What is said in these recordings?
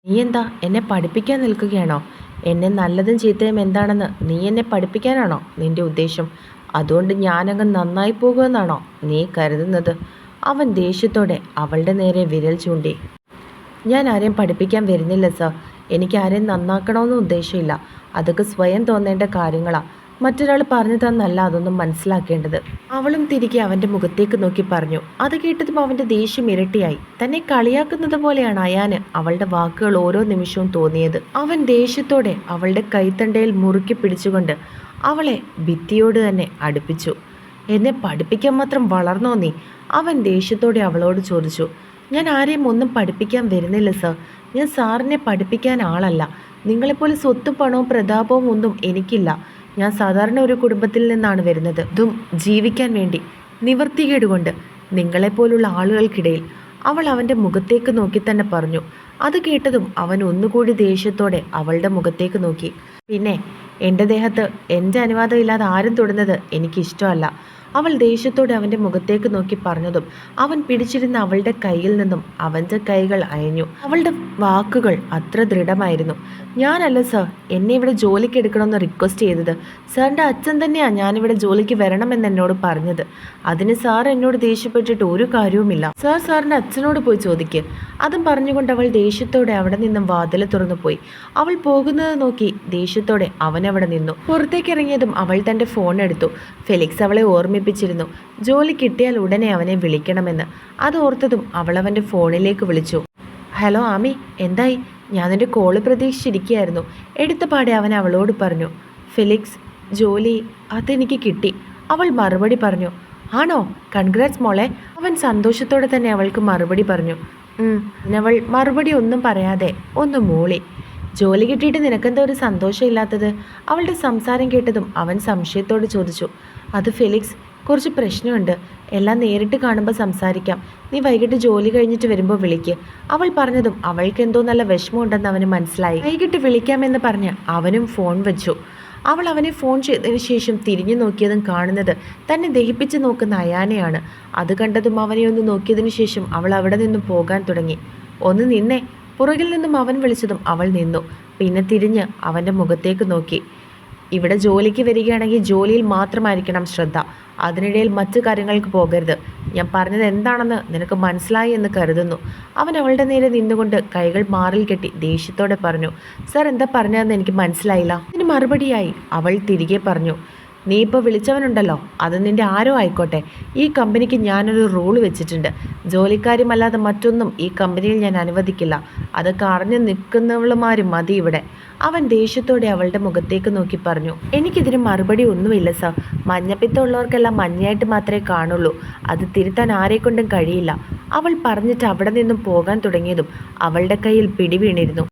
നീ എന്താ എന്നെ പഠിപ്പിക്കാൻ നിൽക്കുകയാണോ? എന്നെ നല്ലതും ചീത്തയും എന്താണെന്ന് നീ എന്നെ പഠിപ്പിക്കാനാണോ നിന്റെ ഉദ്ദേശം? അതുകൊണ്ട് ഞാനങ്ങ് നന്നായി പോകുമെന്നാണോ നീ കരുതുന്നത്? അവൻ ദേഷ്യത്തോടെ അവളുടെ നേരെ വിരൽ ചൂണ്ടി. ഞാൻ ആരെയും പഠിപ്പിക്കാൻ വരുന്നില്ല സർ. എനിക്ക് ആരെയും നന്നാക്കണമെന്നും ഉദ്ദേശമില്ല. അതൊക്കെ സ്വയം തോന്നേണ്ട കാര്യങ്ങളാ. മറ്റൊരാൾ പറഞ്ഞു തന്നല്ല അതൊന്നും മനസ്സിലാക്കേണ്ടത്. അവളും തിരികെ അവൻ്റെ മുഖത്തേക്ക് നോക്കി പറഞ്ഞു. അത് കേട്ടതും അവൻ്റെ ദേഷ്യം ഇരട്ടിയായി. തന്നെ കളിയാക്കുന്നത് പോലെയാണ് അയാന് അവളുടെ വാക്കുകൾ ഓരോ നിമിഷവും തോന്നിയത്. അവൻ ദേഷ്യത്തോടെ അവളുടെ കൈത്തണ്ടയിൽ മുറുക്കി പിടിച്ചുകൊണ്ട് അവളെ ഭിത്തിയോട് തന്നെ അടുപ്പിച്ചു. എന്നെ പഠിപ്പിക്കാൻ മാത്രം വളർന്നോ നീ? അവൻ ദേഷ്യത്തോടെ അവളോട് ചോദിച്ചു. ഞാൻ ആരെയും ഒന്നും പഠിപ്പിക്കാൻ വരുന്നില്ല സർ. ഞാൻ സാറിനെ പഠിപ്പിക്കാൻ ആളല്ല. നിങ്ങളെപ്പോലെ സ്വത്തും പണവും പ്രതാപവും ഒന്നും എനിക്കില്ല. ഞാൻ സാധാരണ ഒരു കുടുംബത്തിൽ നിന്നാണ് വരുന്നത്. ഇതും ജീവിക്കാൻ വേണ്ടി. നിവർത്തികേടുകൊണ്ട് നിങ്ങളെപ്പോലുള്ള ആളുകൾക്കിടയിൽ. അവൾ അവൻ്റെ മുഖത്തേക്ക് നോക്കി തന്നെ പറഞ്ഞു. അത് കേട്ടതും അവൻ ഒന്നുകൂടി ദേഷ്യത്തോടെ അവളുടെ മുഖത്തേക്ക് നോക്കി. പിന്നെ എൻ്റെ ദേഹത്ത് എൻ്റെ അനുവാദമില്ലാതെ ആരും തൊടുന്നത് എനിക്കിഷ്ടമല്ല. അവൾ ദേഷ്യത്തോടെ അവൻ്റെ മുഖത്തേക്ക് നോക്കി പറഞ്ഞതും അവൻ പിടിച്ചിരുന്ന അവളുടെ കയ്യിൽ നിന്നും അവൻ്റെ കൈകൾ അയഞ്ഞു. അവളുടെ വാക്കുകൾ അത്ര ദൃഢമായിരുന്നു. ഞാനല്ല സർ എന്നെ ഇവിടെ ജോലിക്ക് എടുക്കണമെന്ന് റിക്വസ്റ്റ് ചെയ്തത്. സാറിൻ്റെ അച്ഛൻ തന്നെയാണ് ഞാനിവിടെ ജോലിക്ക് വരണമെന്ന് എന്നോട് പറഞ്ഞത്. അതിന് സാർ എന്നോട് ദേഷ്യപ്പെട്ടിട്ട് ഒരു കാര്യവുമില്ല. സാർ സാറിൻ്റെ അച്ഛനോട് പോയി ചോദിക്ക്. അതും പറഞ്ഞുകൊണ്ട് അവൾ ദേഷ്യത്തോടെ അവിടെ നിന്നും വാതിൽ തുറന്നു പോയി. അവൾ പോകുന്നത് നോക്കി ദേഷ്യത്തോടെ അവൻ അവിടെ നിന്നു. പുറത്തേക്ക് ഇറങ്ങിയതും അവൾ തൻ്റെ ഫോൺ എടുത്തു. ഫെലിക്സ് അവളെ ഓർമ്മിപ്പിച്ചിരുന്നു ജോലി കിട്ടിയാൽ ഉടനെ അവനെ വിളിക്കണമെന്ന്. അത് ഓർത്തതും അവൾ അവൻ്റെ ഫോണിലേക്ക് വിളിച്ചു. ഹലോ ആമി, എന്തായി? ഞാൻ നിൻ്റെ കോള് പ്രതീക്ഷിച്ചിരിക്കുകയായിരുന്നു. എടുത്ത പാടെ അവൻ അവളോട് പറഞ്ഞു. ഫെലിക്സ്, ജോലി അതെനിക്ക് കിട്ടി. അവൾ മറുപടി പറഞ്ഞു. ആണോ? കൺഗ്രാറ്റ്സ് മോളെ. അവൻ സന്തോഷത്തോടെ തന്നെ അവൾക്ക് മറുപടി പറഞ്ഞു. അവൾ മറുപടി ഒന്നും പറയാതെ ഒന്ന് മൂളി. ജോലി കിട്ടിയിട്ട് നിനക്കെന്താ ഒരു സന്തോഷമില്ലാത്തത്? അവളുടെ സംസാരം കേട്ടതും അവൻ സംശയത്തോട് ചോദിച്ചു. അത് ഫെലിക്സ്, കുറച്ച് പ്രശ്നമുണ്ട്. എല്ലാം നേരിട്ട് കാണുമ്പോൾ സംസാരിക്കാം. നീ വൈകിട്ട് ജോലി കഴിഞ്ഞിട്ട് വരുമ്പോൾ വിളിക്ക്. അവൾ പറഞ്ഞതും അവൾക്ക് എന്തോ നല്ല വിഷമമുണ്ടെന്ന് അവന് മനസ്സിലായി. വൈകിട്ട് വിളിക്കാമെന്ന് പറഞ്ഞ് അവനും ഫോൺ വെച്ചു. അവൾ അവനെ ഫോൺ ചെയ്തതിന് ശേഷം തിരിഞ്ഞു നോക്കിയതും കാണുന്നത് തന്നെ ദഹിപ്പിച്ച് നോക്കുന്ന അയാനെയാണ്. അത് കണ്ടതും അവനെ ഒന്ന് നോക്കിയതിനു ശേഷം അവൾ അവിടെ നിന്നും പോകാൻ തുടങ്ങി. ഒന്ന് നിന്നേ. പുറകിൽ നിന്നും അവൻ വിളിച്ചതും അവൾ നിന്നു. പിന്നെ തിരിഞ്ഞ് അവൻ്റെ മുഖത്തേക്ക് നോക്കി. ഇവിടെ ജോലിക്ക് വരികയാണെങ്കിൽ ജോലിയിൽ മാത്രമായിരിക്കണം ശ്രദ്ധ. അതിനിടയിൽ മറ്റു കാര്യങ്ങൾക്ക് പോകരുത്. ഞാൻ പറഞ്ഞത് എന്താണെന്ന് നിനക്ക് മനസ്സിലായി എന്ന് കരുതുന്നു. അവൻ അവളുടെ നേരെ നിന്നുകൊണ്ട് കൈകൾ മാറിൽ കെട്ടി ദേഷ്യത്തോടെ പറഞ്ഞു. സർ, എന്താ പറഞ്ഞതെന്ന് എനിക്ക് മനസ്സിലായില്ല. അതിന് മറുപടിയായി അവൾ തിരികെ പറഞ്ഞു. നീ ഇപ്പോൾ വിളിച്ചവനുണ്ടല്ലോ, അത് നിൻ്റെ ആരോ ആയിക്കോട്ടെ. ഈ കമ്പനിക്ക് ഞാനൊരു റൂൾ വെച്ചിട്ടുണ്ട്. ജോലിക്കാരുമല്ലാതെ മറ്റൊന്നും ഈ കമ്പനിയിൽ ഞാൻ അനുവദിക്കില്ല. അതൊക്കെ അറിഞ്ഞു നിൽക്കുന്നവളുമാരും മതി ഇവിടെ. അവൻ ദേഷ്യത്തോടെ അവളുടെ മുഖത്തേക്ക് നോക്കി പറഞ്ഞു. എനിക്കിതിന് മറുപടി ഒന്നുമില്ല സർ. മഞ്ഞപ്പിത്തമുള്ളവർക്കെല്ലാം മഞ്ഞയായിട്ട് മാത്രമേ കാണുള്ളൂ. അത് തിരുത്താൻ ആരെക്കൊണ്ടും കഴിയില്ല. അവൾ പറഞ്ഞിട്ട് അവിടെ നിന്നും പോകാൻ തുടങ്ങിയതും അവളുടെ കയ്യിൽ പിടി വീണിരുന്നു.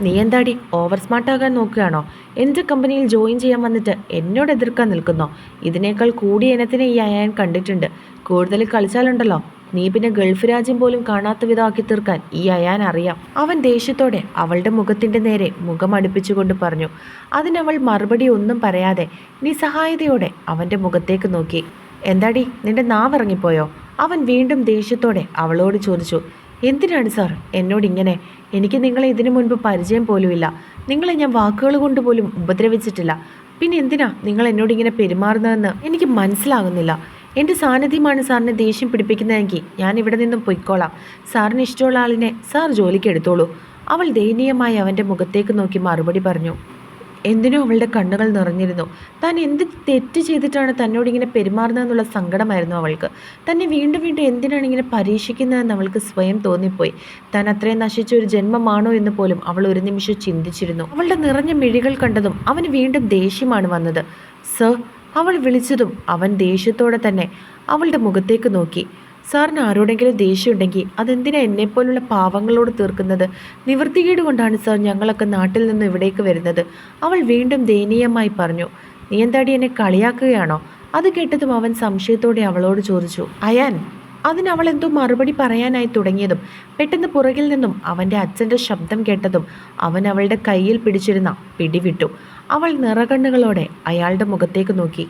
നീ എന്താടി ഓവർ സ്മാർട്ടാകാൻ നോക്കുകയാണോ? എൻ്റെ കമ്പനിയിൽ ജോയിൻ ചെയ്യാൻ വന്നിട്ട് എന്നോട് എതിർക്കാൻ നിൽക്കുന്നോ? ഇതിനേക്കാൾ കൂടിയ ഇനത്തിനെ ഈ അയാൻ കണ്ടിട്ടുണ്ട്. കൂടുതൽ കളിച്ചാലുണ്ടല്ലോ നീ പിന്നെ ഗൾഫ് രാജ്യം പോലും കാണാത്ത വിധമാക്കി തീർക്കാൻ ഈ അയാൻ അറിയാം. അവൻ ദേഷ്യത്തോടെ അവളുടെ മുഖത്തിൻ്റെ നേരെ മുഖം അടുപ്പിച്ചുകൊണ്ട് പറഞ്ഞു. അതിനവൾ മറുപടി ഒന്നും പറയാതെ നിസ്സഹായതയോടെ അവൻ്റെ മുഖത്തേക്ക് നോക്കി. എന്താടി, നിന്റെ നാവിറങ്ങിപ്പോയോ? അവൻ വീണ്ടും ദേഷ്യത്തോടെ അവളോട് ചോദിച്ചു. എന്തിനാണ് സാർ എന്നോടിങ്ങനെ? എനിക്ക് നിങ്ങളെ ഇതിനു മുൻപ് പരിചയം പോലുമില്ല. നിങ്ങളെ ഞാൻ വാക്കുകൾ കൊണ്ട് പോലും ഉപദ്രവിച്ചിട്ടില്ല. പിന്നെ എന്തിനാ നിങ്ങൾ എന്നോടിങ്ങനെ പെരുമാറുന്നതെന്ന് എനിക്ക് മനസ്സിലാകുന്നില്ല. എൻ്റെ സാന്നിധ്യമാണ് സാറിനെ ദേഷ്യം പിടിപ്പിക്കുന്നതെങ്കിൽ ഞാൻ ഇവിടെ നിന്നും പൊയ്ക്കോളാം. സാറിന് ഇഷ്ടമുള്ള ആളിനെ സാർ ജോലിക്ക് എടുത്തോളൂ. അവൾ ദയനീയമായി അവൻ്റെ മുഖത്തേക്ക് നോക്കി മറുപടി പറഞ്ഞു. എന്തിനോ അവളുടെ കണ്ണുകൾ നിറഞ്ഞിരുന്നു. താൻ എന്ത് തെറ്റ് ചെയ്തിട്ടാണ് തന്നോടിങ്ങനെ പെരുമാറുന്നതെന്നുള്ള സങ്കടമായിരുന്നു അവൾക്ക്. തന്നെ വീണ്ടും വീണ്ടും എന്തിനാണ് ഇങ്ങനെ പരീക്ഷിക്കുന്നതെന്ന് അവൾക്ക് സ്വയം തോന്നിപ്പോയി. താൻ അത്രയും നശിച്ച ഒരു ജന്മമാണോ എന്ന് പോലും അവൾ ഒരു നിമിഷം ചിന്തിച്ചിരുന്നു. അവളുടെ നിറഞ്ഞ മിഴികൾ കണ്ടതും അവന് വീണ്ടും ദേഷ്യമാണ് വന്നത്. സർ, അവൾ വിളിച്ചതും അവൻ ദേഷ്യത്തോടെ തന്നെ അവളുടെ മുഖത്തേക്ക് നോക്കി. സാറിന് ആരോടെങ്കിലും ദേഷ്യമുണ്ടെങ്കിൽ അതെന്തിനാ എന്നെപ്പോലുള്ള പാവങ്ങളോട് തീർക്കുന്നത്? നിവൃത്തികേട് കൊണ്ടാണ് സാർ ഞങ്ങളൊക്കെ നാട്ടിൽ നിന്ന് ഇവിടേക്ക് വരുന്നത്. അവൾ വീണ്ടും ദയനീയമായി പറഞ്ഞു. നീ എന്താടി എന്നെ കളിയാക്കുകയാണോ? അത് കേട്ടതും അവൻ സംശയത്തോടെ അവളോട് ചോദിച്ചു. അയാൻ. അതിനവൾ എന്തോ മറുപടി പറയാനായി തുടങ്ങിയതും പെട്ടെന്ന് പുറകിൽ നിന്നും അവൻ്റെ അച്ഛൻ്റെ ശബ്ദം കേട്ടതും അവൻ അവളുടെ കയ്യിൽ പിടിച്ചിരുന്ന പിടിവിട്ടു. അവൾ നിറകണ്ണുകളോടെ അയാളുടെ മുഖത്തേക്ക് നോക്കി.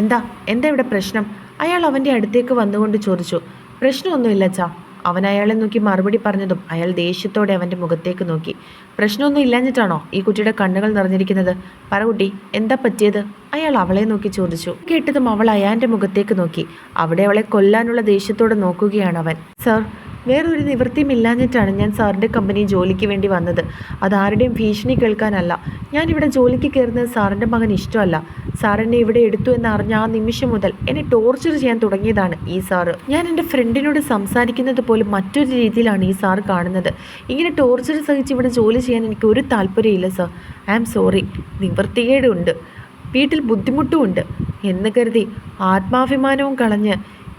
എന്താ എന്താ ഇവിടെ പ്രശ്നം? അയാൾ അവൻ്റെ അടുത്തേക്ക് വന്നുകൊണ്ട് ചോദിച്ചു. പ്രശ്നമൊന്നുമില്ല അച്ഛാ. അവൻ അയാളെ നോക്കി മറുപടി പറഞ്ഞതും അയാൾ ദേഷ്യത്തോടെ അവൻ്റെ മുഖത്തേക്ക് നോക്കി. പ്രശ്നമൊന്നും ഇല്ലാഞ്ഞിട്ടാണോ ഈ കുട്ടിയുടെ കണ്ണുകൾ നിറഞ്ഞിരിക്കുന്നത്? പറ കുട്ടി, എന്താ പറ്റിയത്? അയാൾ അവളെ നോക്കി ചോദിച്ചു. കേട്ടതും അവൾ അയാൻ്റെ മുഖത്തേക്ക് നോക്കി. അവിടെ അവളെ കൊല്ലാനുള്ള ദേഷ്യത്തോടെ നോക്കുകയാണ് അവൻ. സർ, വേറൊരു നിവൃത്തിയും ഇല്ലാഞ്ഞിട്ടാണ് ഞാൻ സാറിൻ്റെ കമ്പനി ജോലിക്ക് വേണ്ടി വന്നത്. അതാരുടെയും ഭീഷണി കേൾക്കാനല്ല. ഞാനിവിടെ ജോലിക്ക് കയറുന്നത് സാറിൻ്റെ മകൻ ഇഷ്ടമല്ല. സാർ എന്നെ ഇവിടെ എടുത്തു എന്നറിഞ്ഞ ആ നിമിഷം മുതൽ എന്നെ ടോർച്ചർ ചെയ്യാൻ തുടങ്ങിയതാണ് ഈ സാറ്. ഞാൻ എൻ്റെ ഫ്രണ്ടിനോട് സംസാരിക്കുന്നത് പോലും മറ്റൊരു രീതിയിലാണ് ഈ സാറ് കാണുന്നത്. ഇങ്ങനെ ടോർച്ചർ സഹിച്ച് ഇവിടെ ജോലി ചെയ്യാൻ എനിക്ക് ഒരു താല്പര്യമില്ല സർ. I am sorry. നിവൃത്തികേടുണ്ട്, വീട്ടിൽ ബുദ്ധിമുട്ടുമുണ്ട് എന്ന് കരുതി ആത്മാഭിമാനവും കളഞ്ഞ്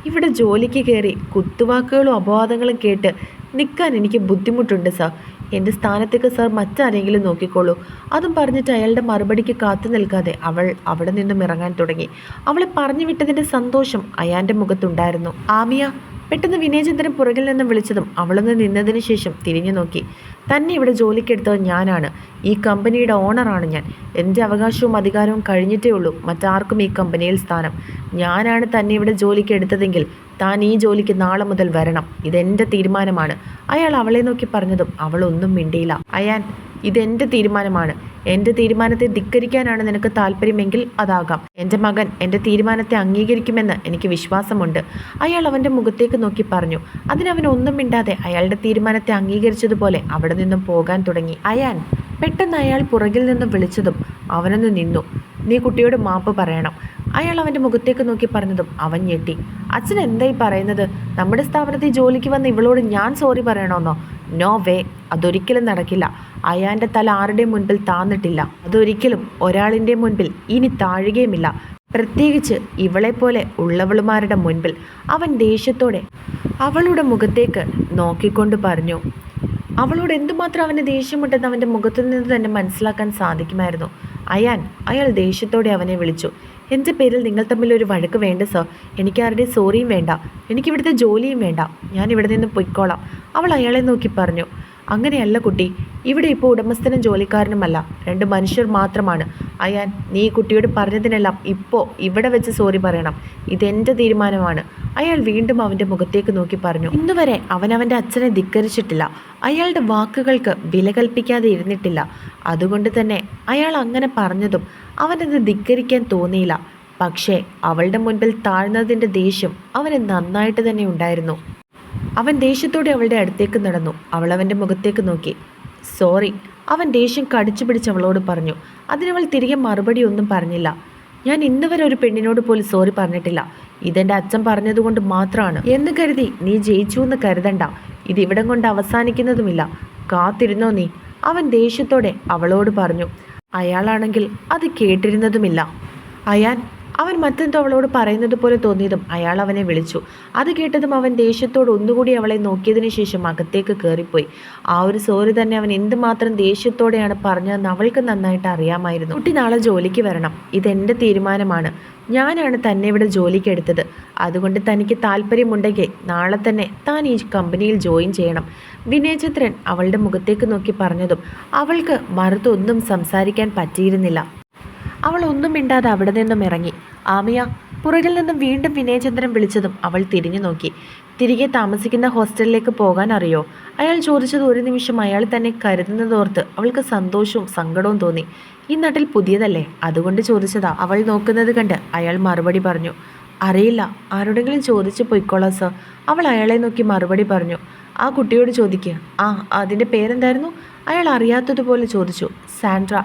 ഇവിടെ ജോലിക്ക് കയറി കുത്തുവാക്കുകളും അപവാദങ്ങളും കേട്ട് നിൽക്കാൻ എനിക്ക് ബുദ്ധിമുട്ടുണ്ട് സാർ. എൻ്റെ സ്ഥാനത്തേക്ക് സാർ മറ്റാരെങ്കിലും നോക്കിക്കോളൂ. അതും പറഞ്ഞിട്ട് അയാളുടെ മറുപടിക്ക് കാത്തു നിൽക്കാതെ അവൾ അവിടെ നിന്നും ഇറങ്ങാൻ തുടങ്ങി. അവളെ പറഞ്ഞു വിട്ടതിൻ്റെ സന്തോഷം അയാൻ്റെ മുഖത്തുണ്ടായിരുന്നു. ആമിയ, പെട്ടെന്ന് വിനയചന്ദ്രൻ പുറകിൽ നിന്നും വിളിച്ചതും അവളൊന്ന് നിന്നതിന് ശേഷം തിരിഞ്ഞു നോക്കി. തന്നെ ഇവിടെ ജോലിക്കെടുത്തത് ഞാനാണ്. ഈ കമ്പനിയുടെ ഓണറാണ് ഞാൻ. എൻ്റെ അവകാശവും അധികാരവും കഴിഞ്ഞിട്ടേ ഉള്ളൂ മറ്റാർക്കും ഈ കമ്പനിയിൽ സ്ഥാനം. ഞാനാണ് തന്നെ ഇവിടെ ജോലിക്ക് എടുത്തതെങ്കിൽ താൻ ഈ ജോലിക്ക് നാളെ മുതൽ വരണം. ഇതെൻ്റെ തീരുമാനമാണ്. അയാൾ അവളെ നോക്കി പറഞ്ഞതും അവളൊന്നും മിണ്ടിയില്ല. അയാൻ, ഇതെൻ്റെ തീരുമാനമാണ്. എൻ്റെ തീരുമാനത്തെ ധിക്കരിക്കാനാണ് നിനക്ക് താല്പര്യമെങ്കിൽ അതാകാം. എൻ്റെ മകൻ എൻ്റെ തീരുമാനത്തെ അംഗീകരിക്കുമെന്ന് എനിക്ക് വിശ്വാസമുണ്ട്. അയാൾ അവൻ്റെ മുഖത്തേക്ക് നോക്കി പറഞ്ഞു. അതിനവൻ ഒന്നും മിണ്ടാതെ അയാളുടെ തീരുമാനത്തെ അംഗീകരിച്ചതുപോലെ അവിടെ നിന്നും പോകാൻ തുടങ്ങി. അയാൻ, പെട്ടെന്ന് അയാൾ പുറകിൽ നിന്നും വിളിച്ചതും അവനൊന്ന് നിന്നു. നീ കുട്ടിയോട് മാപ്പ് പറയണം. അയാൾ അവൻ്റെ മുഖത്തേക്ക് നോക്കി പറഞ്ഞതും അവൻ ഞെട്ടി. അച്ഛൻ എന്തായി പറയുന്നത്? നമ്മുടെ സ്ഥാപനത്തിൽ ജോലിക്ക് വന്ന ഇവളോട് ഞാൻ സോറി പറയണമെന്നോ? നോ വേ, അതൊരിക്കലും നടക്കില്ല. അയാൻ്റെ തല ആരുടെയും മുൻപിൽ താന്നിട്ടില്ല. അതൊരിക്കലും ഒരാളിൻ്റെ മുൻപിൽ ഇനി താഴുകയുമില്ല, പ്രത്യേകിച്ച് ഇവളെപ്പോലെ ഉള്ളവളുമാരുടെ മുൻപിൽ. അവൻ ദേഷ്യത്തോടെ അവളുടെ മുഖത്തേക്ക് നോക്കിക്കൊണ്ട് പറഞ്ഞു. അവളോട് എന്തുമാത്രം അവന് ദേഷ്യമുണ്ടെന്ന് അവൻ്റെ മുഖത്തു നിന്ന് തന്നെ മനസ്സിലാക്കാൻ സാധിക്കുമായിരുന്നു. അയാൾ ദേഷ്യത്തോടെ അവനെ വിളിച്ചു. എൻ്റെ പേരിൽ നിങ്ങൾ തമ്മിൽ ഒരു വഴക്ക് വേണ്ട സർ. എനിക്കാരുടെയും സോറിയും വേണ്ട. എനിക്കിവിടുത്തെ ജോലിയും വേണ്ട. ഞാൻ ഇവിടെ നിന്ന് പൊയ്ക്കോളാം. അവൾ അയാളെ നോക്കി പറഞ്ഞു. അങ്ങനെയല്ല കുട്ടി, ഇവിടെ ഇപ്പോൾ ഉടമസ്ഥനും ജോലിക്കാരനുമല്ല, രണ്ട് മനുഷ്യർ മാത്രമാണ്. അയാൻ, നീ കുട്ടിയോട് പറഞ്ഞതിനെല്ലാം ഇപ്പോൾ ഇവിടെ വെച്ച് സോറി പറയണം. ഇതെൻ്റെ തീരുമാനമാണ്. അയാൾ വീണ്ടും അവൻ്റെ മുഖത്തേക്ക് നോക്കി പറഞ്ഞു. ഇന്നുവരെ അവൻ്റെ അച്ഛനെ ധിക്കരിച്ചിട്ടില്ല. അയാളുടെ വാക്കുകൾക്ക് വില കൽപ്പിക്കാതെ ഇരുന്നിട്ടില്ല. അതുകൊണ്ട് തന്നെ അയാൾ അങ്ങനെ പറഞ്ഞതും അവനത് ധിക്കരിക്കാൻ തോന്നിയില്ല. പക്ഷേ അവളുടെ മുൻപിൽ താഴ്ന്നതിൻ്റെ ദേഷ്യം അവന് നന്നായിട്ട് തന്നെ ഉണ്ടായിരുന്നു. അവൻ ദേഷ്യത്തോടെ അവളുടെ അടുത്തേക്ക് നടന്നു. അവൾ അവൻ്റെ മുഖത്തേക്ക് നോക്കി. സോറി, അവൻ ദേഷ്യം കടിച്ചു പിടിച്ച് അവളോട് പറഞ്ഞു. അതിനവൾ തിരികെ മറുപടി ഒന്നും പറഞ്ഞില്ല. ഞാൻ ഇന്ന് വരെ ഒരു പെണ്ണിനോട് പോലും സോറി പറഞ്ഞിട്ടില്ല. ഇതെൻ്റെ അച്ഛൻ പറഞ്ഞതുകൊണ്ട് മാത്രമാണ് എന്ന് കരുതി നീ ജയിച്ചു എന്ന് കരുതണ്ട. ഇതിവിടം കൊണ്ട് അവസാനിക്കുന്നതുമില്ല. കാത്തിരുന്നോ നീ? അവൻ ദേഷ്യത്തോടെ അവളോട് പറഞ്ഞു. അയാളാണെങ്കിൽ അത് കേട്ടിരുന്നതുമില്ല. അവൻ മറ്റെന്തോ അവളോട് പറയുന്നത് പോലെ തോന്നിയതും അയാൾ അവനെ വിളിച്ചു. അത് കേട്ടതും അവൻ ദേഷ്യത്തോട് ഒന്നുകൂടി അവളെ നോക്കിയതിനു ശേഷം അകത്തേക്ക് കയറിപ്പോയി. ആ ഒരു സോറി തന്നെ അവൻ എന്തുമാത്രം ദേഷ്യത്തോടെയാണ് പറഞ്ഞതെന്ന് അവൾക്ക് നന്നായിട്ട് അറിയാമായിരുന്നു. കുട്ടി നാളെ ജോലിക്ക് വരണം. ഇതെൻ്റെ തീരുമാനമാണ്. ഞാനാണ് തന്നെ ഇവിടെ ജോലിക്ക് എടുത്തത്. അതുകൊണ്ട് തനിക്ക് താല്പര്യമുണ്ടെങ്കിൽ നാളെ തന്നെ താൻ ഈ കമ്പനിയിൽ ജോയിൻ ചെയ്യണം. വിനയചന്ദ്രൻ അവളുടെ മുഖത്തേക്ക് നോക്കി പറഞ്ഞതും അവൾക്ക് മറുത്തൊന്നും സംസാരിക്കാൻ പറ്റിയിരുന്നില്ല. അവൾ ഒന്നും മിണ്ടാതെ അവിടെ നിന്നും ഇറങ്ങി. ആമിയ, പുറകിൽ നിന്നും വീണ്ടും വിനയചന്ദ്രൻ വിളിച്ചതും അവൾ തിരിഞ്ഞു നോക്കി. തിരികെ താമസിക്കുന്ന ഹോസ്റ്റലിലേക്ക് പോകാൻ അറിയോ? അയാൾ ചോദിച്ചത് ഒരു നിമിഷം അയാൾ തന്നെ കരുതുന്നതോർത്ത് അവൾക്ക് സന്തോഷവും സങ്കടവും തോന്നി. ഈ നാട്ടിൽ പുതിയതല്ലേ, അതുകൊണ്ട് ചോദിച്ചതാ. അവൾ നോക്കുന്നത് കണ്ട് അയാൾ മറുപടി പറഞ്ഞു. അറിയില്ല, ആരോടെങ്കിലും ചോദിച്ചു പോയിക്കോളാം സർ. അവൾ അയാളെ നോക്കി മറുപടി പറഞ്ഞു. ആ കുട്ടിയോട് ചോദിക്കുക. അതിൻ്റെ പേരെന്തായിരുന്നു? അയാൾ അറിയാത്തതുപോലെ ചോദിച്ചു. സാൻഡ്ര.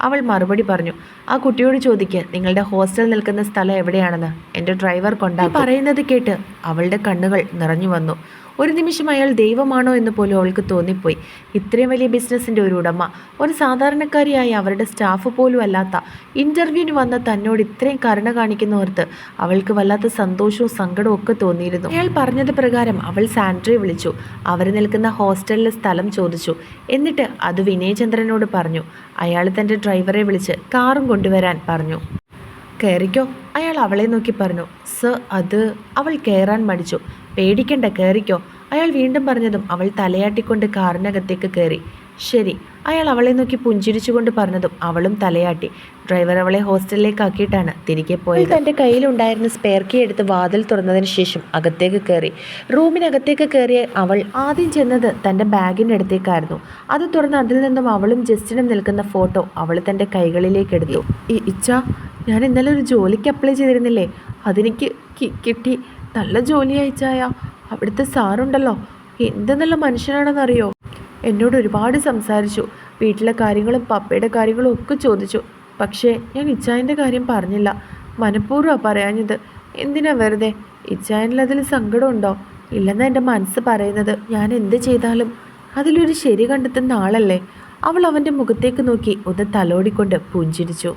അവൾ മറുപടി പറഞ്ഞു. ആ കുട്ടിയോട് ചോദിക്കുക നിങ്ങളുടെ ഹോസ്റ്റൽ നിൽക്കുന്ന സ്ഥലം എവിടെയാണെന്ന്. എൻ്റെ ഡ്രൈവർ കൊണ്ടാകും. പറയുന്നത് കേട്ട് അവളുടെ കണ്ണുകൾ നിറഞ്ഞു വന്നു. ഒരു നിമിഷം അയാൾ ദൈവമാണോ എന്ന് പോലും അവൾക്ക് തോന്നിപ്പോയി. ഇത്രയും വലിയ ബിസിനസ്സിൻ്റെ ഒരു ഉടമ, ഒരു സാധാരണക്കാരിയായ അവരുടെ സ്റ്റാഫ് പോലും അല്ലാത്ത ഇൻ്റർവ്യൂവിന് വന്ന തന്നോട് ഇത്രയും കരുണ കാണിക്കുന്നവർക്ക് അവൾക്ക് വല്ലാത്ത സന്തോഷവും സങ്കടവും ഒക്കെ തോന്നിയിരുന്നു. അയാൾ പറഞ്ഞത് പ്രകാരം അവൾ സാൻഡ്രയെ വിളിച്ചു. അവർ നിൽക്കുന്ന ഹോസ്റ്റലിലെ സ്ഥലം ചോദിച്ചു. എന്നിട്ട് അത് വിനയചന്ദ്രനോട് പറഞ്ഞു. അയാൾ തൻ്റെ ഡ്രൈവറെ വിളിച്ച് കാറും കൊണ്ടുവരാൻ പറഞ്ഞു. കയറിക്കോ, അയാൾ അവളെ നോക്കി പറഞ്ഞു. സർ, അത് അവൾ കയറാൻ മടിച്ചു. പേടിക്കണ്ട, കയറിക്കോ, അയാൾ വീണ്ടും പറഞ്ഞതും അവൾ തലയാട്ടിക്കൊണ്ട് കാറിനകത്തേക്ക് കയറി. ശരി. അയാൾ അവളെ നോക്കി പുഞ്ചിരിച്ചുകൊണ്ട് പറഞ്ഞതും അവളും തലയാട്ടി. ഡ്രൈവർ അവളെ ഹോസ്റ്റലിലേക്ക് ആക്കിയിട്ടാണ് തിരികെ പോയത്. തൻ്റെ കയ്യിലുണ്ടായിരുന്ന സ്പെയർ കീ എടുത്ത് വാതിൽ തുറന്നതിന് ശേഷം അകത്തേക്ക് കയറി. റൂമിനകത്തേക്ക് കയറിയ അവൾ ആദ്യം ചെന്നത് തൻ്റെ ബാഗിൻ്റെ അടുത്തേക്കായിരുന്നു. അത് തുറന്ന് അതിൽ നിന്നും അവളും ജസ്റ്റിനും നിൽക്കുന്ന ഫോട്ടോ അവൾ തൻ്റെ കൈകളിലേക്ക് എടുത്തു. ഇച്ച, ഞാൻ ഇന്നലെ ഒരു ജോലിക്ക് അപ്ലൈ ചെയ്തിരുന്നില്ലേ, അതെനിക്ക് കിട്ടി. നല്ല ജോലിയായി ചായ. അവിടുത്തെ സാറുണ്ടല്ലോ, എന്ത് നല്ല മനുഷ്യനാണെന്നറിയോ. എന്നോട് ഒരുപാട് സംസാരിച്ചു. വീട്ടിലെ കാര്യങ്ങളും പപ്പയുടെ കാര്യങ്ങളും ഒക്കെ ചോദിച്ചു. പക്ഷേ ഞാൻ ഇച്ചായൻ്റെ കാര്യം പറഞ്ഞില്ല. മനഃപൂർവ്വമാണ് പറയാഞ്ഞത്. എന്തിനാ വെറുതെ? ഇച്ചായനിൽ അതിൽ സങ്കടമുണ്ടോ? ഇല്ലെന്നാ എൻ്റെ മനസ്സ് പറയുന്നത്. ഞാൻ എന്ത് ചെയ്താലും അതിലൊരു ശരി കണ്ടെത്തുന്ന ആളല്ലേ. അവൾ അവൻ്റെ മുഖത്തേക്ക് നോക്കി ഒന്ന് തലോടിക്കൊണ്ട് പുഞ്ചിരിച്ചു.